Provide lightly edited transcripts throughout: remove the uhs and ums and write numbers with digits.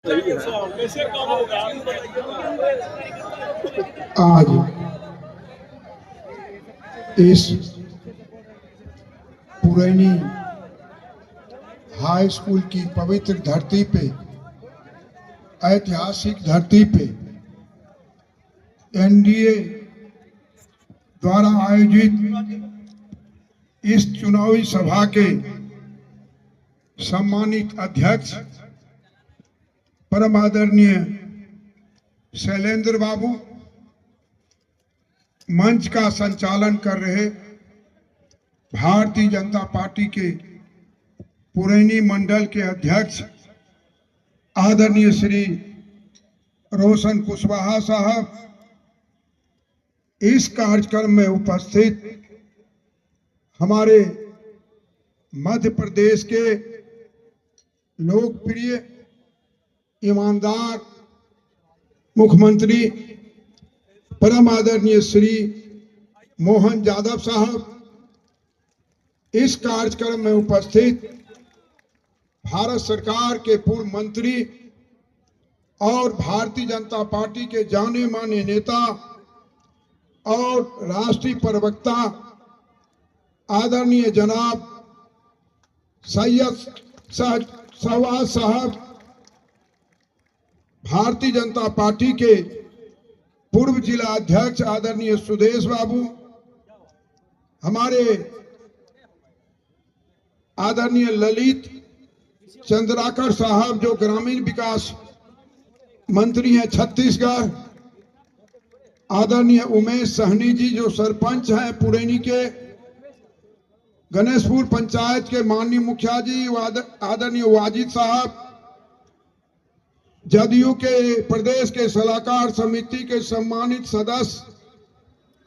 आज इस पुरैनी high school की पवित्र धरती पे, ऐतिहासिक धरती पे एनडीए द्वारा आयोजित इस चुनावी सभा के सम्मानित अध्यक्ष परम आदरणीय शैलेंद्र बाबू, मंच का संचालन कर रहे भारतीय जनता पार्टी के पुरैनी मंडल के अध्यक्ष आदरणीय श्री रोशन कुशवाहा साहब, इस कार्यक्रम में उपस्थित हमारे मध्य प्रदेश के लोकप्रिय ईमानदार मुख्यमंत्री परम आदरणीय श्री मोहन यादव साहब, इस कार्यक्रम में उपस्थित भारत सरकार के पूर्व मंत्री और भारतीय जनता पार्टी के जाने माने नेता और राष्ट्रीय प्रवक्ता आदरणीय जनाब सैयद शहबाज साहब, भारतीय जनता पार्टी के पूर्व जिला अध्यक्ष आदरणीय सुदेश बाबू, हमारे आदरणीय ललित चंद्राकर साहब जो ग्रामीण विकास मंत्री हैं छत्तीसगढ़, आदरणीय उमेश सहनी जी जो सरपंच हैं पुरैनी के, गणेशपुर पंचायत के माननीय मुखिया जी आदरणीय वाजिद साहब, जदयू के प्रदेश के सलाहकार समिति के सम्मानित सदस्य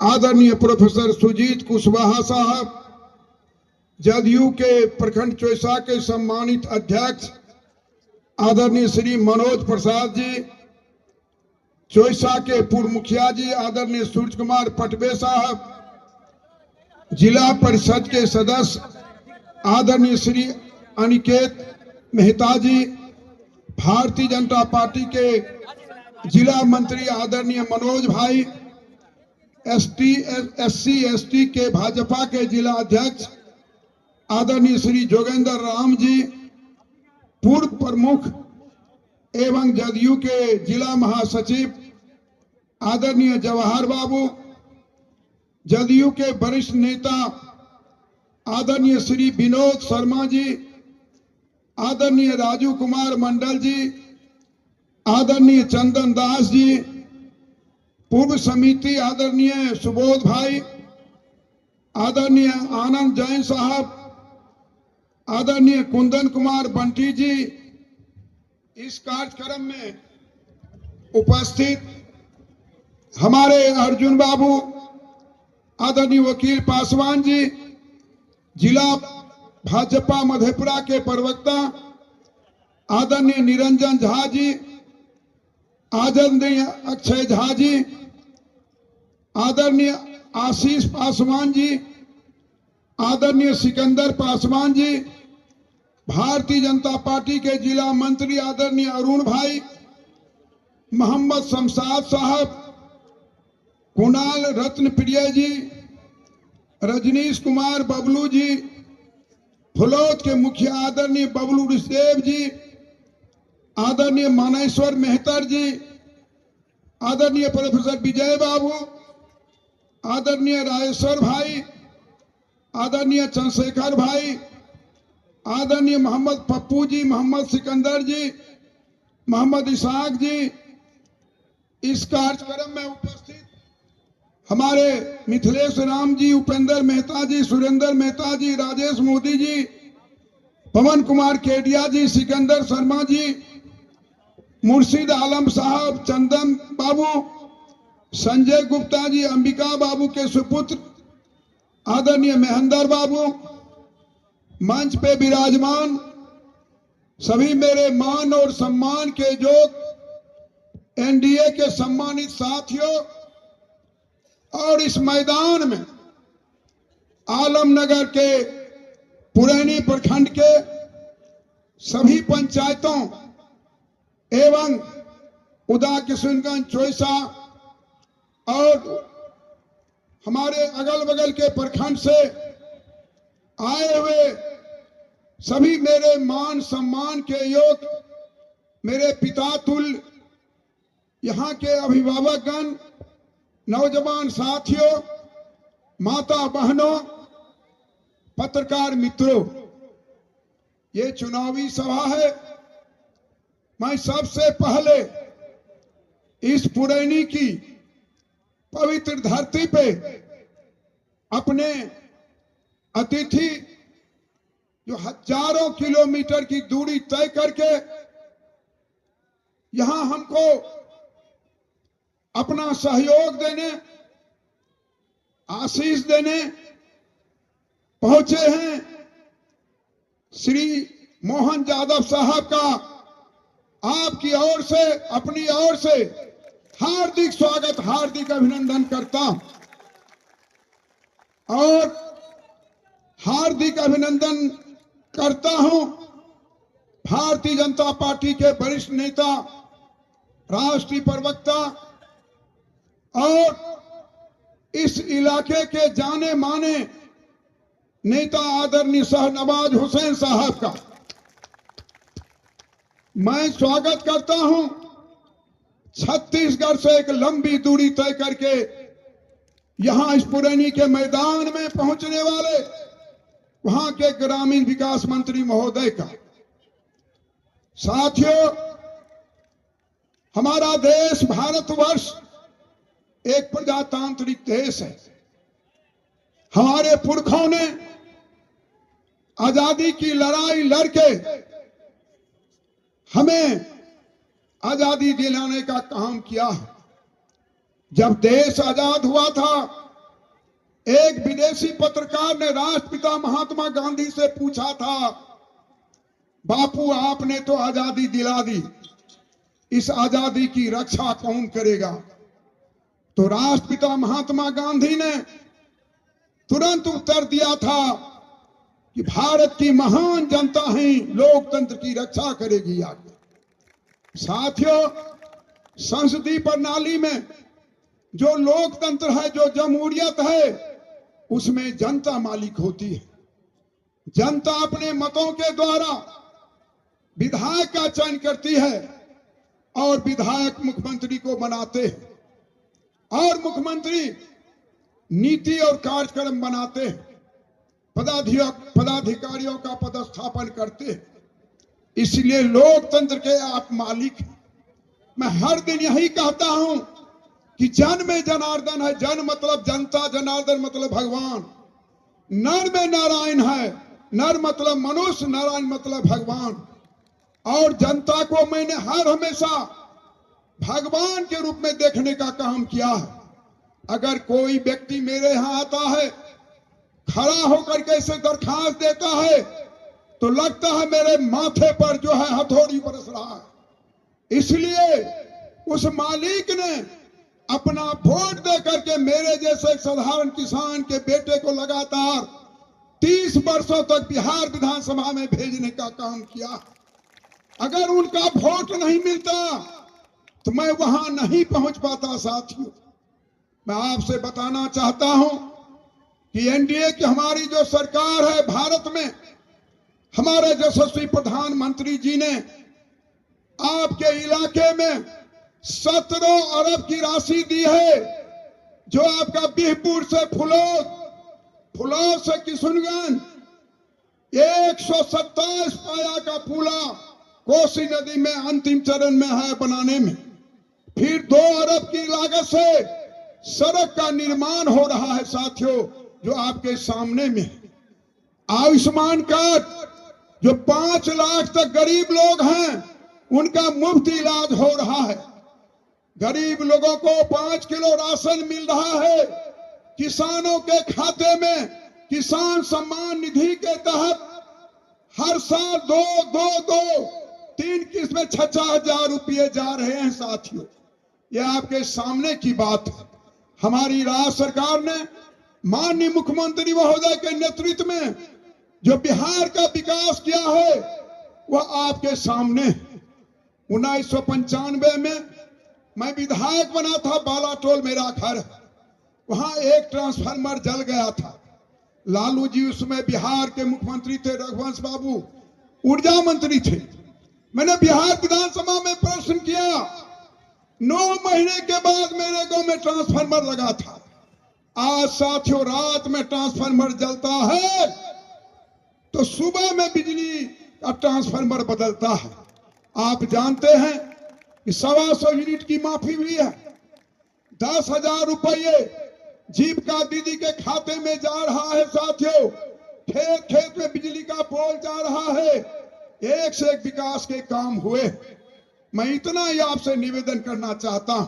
आदरणीय प्रोफेसर सुजीत कुशवाहा साहब, जदयू के प्रखंड चोइसा के सम्मानित अध्यक्ष आदरणीय श्री मनोज प्रसाद जी, चोइसा के पूर्व मुखिया जी आदरणीय सूर्य कुमार पटवे साहब, जिला परिषद के सदस्य आदरणीय श्री अनिकेत मेहता जी, भारतीय जनता पार्टी के जिला मंत्री आदरणीय मनोज भाई, एससी एसटी के भाजपा के जिला अध्यक्ष आदरणीय श्री जोगेंद्र राम जी, पूर्व प्रमुख एवं जदयू के जिला महासचिव आदरणीय जवाहर बाबू, जदयू के वरिष्ठ नेता आदरणीय श्री विनोद शर्मा जी, आदरणीय राजू कुमार मंडल जी, आदरणीय चंदन दास जी, पूर्व समिति आदरणीय सुबोध भाई, आदरणीय आनंद जैन साहब, आदरणीय कुंदन कुमार बंटी जी, इस कार्यक्रम में उपस्थित हमारे अर्जुन बाबू, आदरणीय वकील पासवान जी, जिला भाजपा मधेपुरा के प्रवक्ता आदरणीय निरंजन झा जी, आदरणीय अक्षय झा जी, आदरणीय आशीष पासवान जी, आदरणीय सिकंदर पासवान जी, भारतीय जनता पार्टी के जिला मंत्री आदरणीय अरुण भाई, मोहम्मद शमशाद साहब, कुणाल रत्न प्रिय जी, रजनीश कुमार बबलू जी, फुलौद के मुखिया आदरणीय बबलू ऋषदेव जी, आदरणीय मानेश्वर मेहतर जी, आदरणीय प्रोफेसर विजय बाबू, आदरणीय राजेश्वर भाई, आदरणीय चंद्रशेखर भाई, आदरणीय मोहम्मद पप्पू जी, मोहम्मद सिकंदर जी, मोहम्मद इसाक जी, इस कार्यक्रम में उपस्थित हमारे मिथिलेश राम जी, उपेंद्र मेहता जी, सुरेंद्र मेहता जी, राजेश मोदी जी, पवन कुमार केडिया जी, सिकंदर शर्मा जी, मुर्शिद आलम साहब, चंदन बाबू, संजय गुप्ता जी, अंबिका बाबू के सुपुत्र आदरणीय महेंद्र बाबू, मंच पे विराजमान सभी मेरे मान और सम्मान के जो एनडीए के सम्मानित साथियों, और इस मैदान में आलमनगर के पुरैनी प्रखंड के सभी पंचायतों एवं उदा किशनगंज चोइसा और हमारे अगल बगल के प्रखंड से आए हुए सभी मेरे मान सम्मान के योग मेरे पिता तुल्य यहाँ के अभिभावकगण, नौजवान साथियों, माता बहनों, पत्रकार मित्रों, ये चुनावी सभा है। मैं सबसे पहले इस पुरैनी की पवित्र धरती पे अपने अतिथि जो हजारों किलोमीटर की दूरी तय करके यहां हमको अपना सहयोग देने, आशीष देने पहुंचे हैं, श्री मोहन यादव साहब का आपकी ओर से, अपनी ओर से हार्दिक स्वागत, हार्दिक अभिनंदन करता हूं और हार्दिक अभिनंदन करता हूं भारतीय जनता पार्टी के वरिष्ठ नेता, राष्ट्रीय प्रवक्ता और इस इलाके के जाने माने नेता आदरणीय शाहनवाज हुसैन साहब का मैं स्वागत करता हूं। छत्तीसगढ़ से एक लंबी दूरी तय करके यहां इस पुरैनी के मैदान में पहुंचने वाले वहां के ग्रामीण विकास मंत्री महोदय का। साथियों, हमारा देश भारतवर्ष एक प्रजातांत्रिक देश है। हमारे पुरखों ने आजादी की लड़ाई लड़के हमें आजादी दिलाने का काम किया है। जब देश आजाद हुआ था, एक विदेशी पत्रकार ने राष्ट्रपिता महात्मा गांधी से पूछा था, बापू आपने तो आजादी दिला दी, इस आजादी की रक्षा कौन करेगा? तो राष्ट्रपिता महात्मा गांधी ने तुरंत उत्तर दिया था कि भारत की महान जनता ही लोकतंत्र की रक्षा करेगी। आगे साथियों, संसदीय प्रणाली में जो लोकतंत्र है, जो जमहूरियत है, उसमें जनता मालिक होती है। जनता अपने मतों के द्वारा विधायक का चयन करती है और विधायक मुख्यमंत्री को बनाते हैं और मुख्यमंत्री नीति और कार्यक्रम बनाते हैं, पदाधिकारियों का पदस्थापन करते हैं। इसलिए लोकतंत्र के आप मालिक हैं। मैं हर दिन यही कहता हूं कि जन में जनार्दन है। जन मतलब जनता, जनार्दन मतलब भगवान। नर में नारायण है, नर मतलब मनुष्य, नारायण मतलब भगवान। और जनता को मैंने हर हमेशा भगवान के रूप में देखने का काम किया है। अगर कोई व्यक्ति मेरे यहां आता है, खड़ा होकर के ऐसे दरखास्त देता है, तो लगता है मेरे माथे पर जो है हथौड़ी बरस रहा है। इसलिए उस मालिक ने अपना वोट दे करके मेरे जैसे एक साधारण किसान के बेटे को लगातार 30 वर्षों तक बिहार विधानसभा में भेजने का काम किया। अगर उनका वोट नहीं मिलता तो मैं वहां नहीं पहुंच पाता। साथियों, मैं आपसे बताना चाहता हूं कि एनडीए की हमारी जो सरकार है भारत में, हमारे यशस्वी प्रधानमंत्री जी ने आपके इलाके में 17 अरब की राशि दी है, जो आपका बिहपुर से फुलौद से किशनगंज 127 पाया का पुला कोसी नदी में अंतिम चरण में है बनाने में। फिर 2 अरब की लागत से सड़क का निर्माण हो रहा है साथियों, जो आपके सामने में है। आयुष्मान कार्ड, जो 5 लाख तक गरीब लोग हैं, उनका मुफ्त इलाज हो रहा है। गरीब लोगों को 5 किलो राशन मिल रहा है। किसानों के खाते में किसान सम्मान निधि के तहत हर साल 3 किस्त में 6-6 हजार रुपये जा रहे हैं। साथियों, ये आपके सामने की बात है। हमारी राज्य सरकार ने माननीय मुख्यमंत्री महोदय के नेतृत्व में जो बिहार का विकास किया है, वह आपके सामने है। 1995 में मैं विधायक बना था, बालाटोल मेरा घर, वहां एक ट्रांसफार्मर जल गया था। लालू जी उसमें बिहार के मुख्यमंत्री थे, रघुवंश बाबू ऊर्जा मंत्री थे। मैंने बिहार विधानसभा में प्रश्न किया, 9 महीने के बाद मेरे गांव में ट्रांसफार्मर लगा था। आज साथियों रात में ट्रांसफार्मर जलता है तो सुबह में बिजली का ट्रांसफार्मर बदलता है। आप जानते हैं कि 125 यूनिट की माफी हुई है। 10,000 रुपये जीविका दीदी के खाते में जा रहा है। साथियों खेत खेत में बिजली का पोल जा रहा है। एक से एक विकास के काम हुए। मैं इतना ही आपसे निवेदन करना चाहता हूं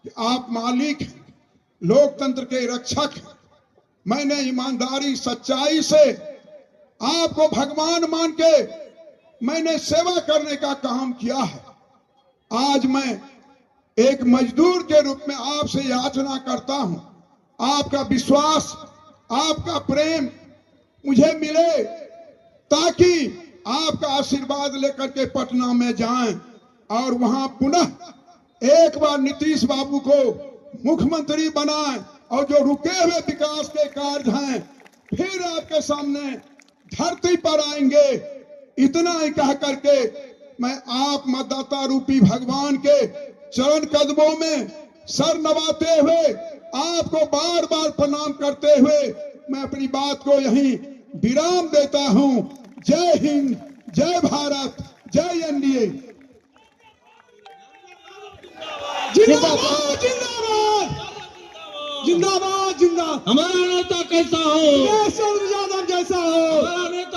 कि आप मालिक हैं, लोकतंत्र के रक्षक हैं। मैंने ईमानदारी सच्चाई से आपको भगवान मान के मैंने सेवा करने का काम किया है। आज मैं एक मजदूर के रूप में आपसे याचना करता हूं, आपका विश्वास, आपका प्रेम मुझे मिले ताकि आपका आशीर्वाद लेकर के पटना में जाएं और वहां पुनः एक बार नीतीश बाबू को मुख्यमंत्री बनाएं और जो रुके हुए विकास के कार्य हैं फिर आपके सामने धरती पर आएंगे। इतना ही कह करके मैं आप मतदाता रूपी भगवान के चरण कदमों में सर नवाते हुए आपको बार बार प्रणाम करते हुए मैं अपनी बात को यहीं विराम देता हूं। जय हिंद, जय भारत, जय एनडीए। जिंदाबाद जिंदाबाद जिंदाबाद जिंदाबाद। हमारा नेता कैसा हो, यादव जैसा हो, हमारा नेता